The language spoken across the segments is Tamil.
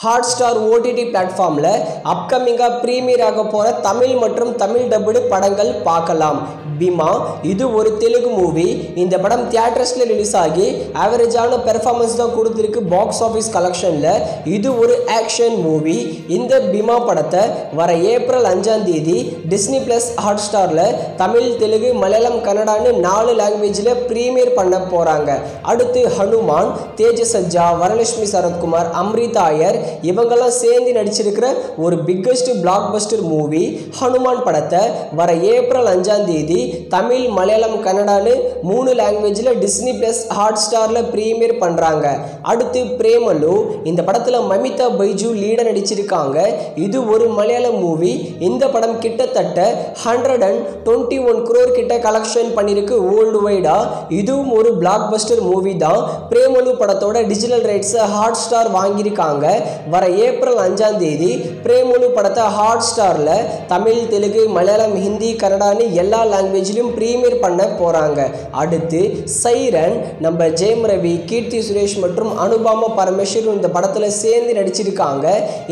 Hotstar OTT பிளாட்ஃபார்ம்ல அப்கமிங்கா பிரீமியர் ஆக போற தமிழ் மற்றும் தமிழ் டப்டு படங்கள் பார்க்கலாம். பீமா இது ஒரு தெலுங்கு மூவி. இந்த படம் தியேட்டர்ஸ்ல ரிலீஸ் ஆகி ஆவரேஜான பெர்ஃபார்மன்ஸ் தான் கொடுத்திருக்கு பாக்ஸ் ஆபீஸ் கலெக்ஷன்ல. இது ஒரு ஆக்ஷன் மூவி. இந்த பீமா படத்தை வர ஏப்ரல் 5ஆம் தேதி டிஸ்னி பிளஸ் ஹாட்ஸ்டார்ல தமிழ், தெலுங்கு, மலையாளம், கன்னடான்னு 4 லாங்குவேஜ்ல பிரீமியர் பண்ண போறாங்க. அடுத்து ஹனுமான், தேஜசஜ்ஜா, வரலட்சுமி சரத்குமார், அம்ரிதா ஐயர் இவங்கெல்லாம் சேர்ந்து நடிச்சிருக்கிற ஒரு biggest black Bastar movie Hanuman படத்தை வர ஏப்ரல் 5ஆம் தேதி தமிழ், மலையாளம், கன்னடான்னு 3 லாங்குவேஜ்ல டிஸ்னி பிளஸ் ஹாட்ஸ்டார்ல பிரீமியர் பண்றாங்க. அடுத்து பிரேமலு, இந்த படத்துல மமிதா பைஜு லீடா நடிச்சிருக்காங்க. இது ஒரு மலையாள மூவி. இந்த படம் கிட்டத்தட்ட 121 crore கிட்ட கலெக்ஷன் பண்ணிருக்கு வேர்ல்டு வைடா. இதுவும் ஒரு பிளாக் பஸ்டர் மூவி தான். பிரேமலு படத்தோட டிஜிட்டல் ரைட்ஸ் ஹாட்ஸ்டார் வாங்கியிருக்காங்க. வர ஏப்ரல் 5ஆம் தேதி பிரேமலு படத்தை ஹாட்ஸ்டார்ல தமிழ், தெலுங்கு, மலையாளம், ஹிந்தி, கன்னடான்னு எல்லா லாங்குவேஜ்லயும் பிரீமியர் பண்ண போறாங்க. அடுத்து சைரன், நம்ம ஜெயம் ரவி, கீர்த்தி சுரேஷ் மற்றும் அனுபாமா பரமேஸ்வரன் இந்த படத்துல சேர்ந்து நடிச்சிருக்காங்க.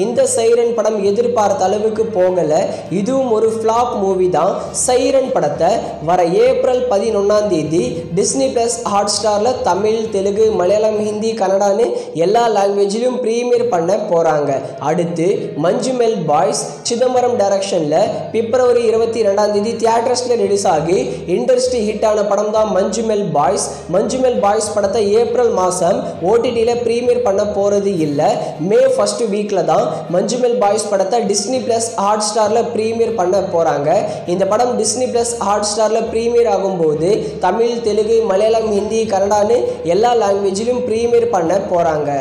இந்த சைரன் படம் எதிர்பார்த்த அளவுக்கு போகல. இதுவும் ஒரு ஃபிளாப் மூவி தான். சைரன் படத்தை வர ஏப்ரல் 11ஆம் தேதி டிஸ்னி பிளஸ் ஹாட்ஸ்டார்ல தமிழ், தெலுங்கு, மலையாளம், ஹிந்தி, கன்னடான்னு எல்லா லாங்குவேஜ்லயும் பிரீமியர் பண்ண போறாங்க. அடுத்து மஞ்சுமெல் பாய்ஸ், சிதம்பரம் டைரக்ஷன்ல பிப்ரவரி 22ஆம் தேதி தியேட்டர்ஸ்ல ரிலீஸ் ஆகி இண்டஸ்ட்ரி ஹிட் ஆன படம் தான் மஞ்சுமெல் பாய்ஸ். மஞ்சுமெல் பாய்ஸ் படத்தை ஏப்ரல் மாசம் ஓடிடில பிரீமியர் பண்ண போறது இல்ல. மே 1st வீக்ல தான் மஞ்சுமெல் பாய்ஸ் படத்தை டிஸ்னி பிளஸ் ஹாட்ஸ்டார்ல பிரீமியர் பண்ண போறாங்க. இந்த படம் டிஸ்னி பிளஸ் ஹாட்ஸ்டார்ல பிரீமியர் ஆகும்போது தமிழ், தெலுங்கு, மலையாளம், ஹிந்தி, கன்னடான்னு எல்லா லாங்குவேஜ்லயும் பிரீமியர் பண்ண போறாங்க.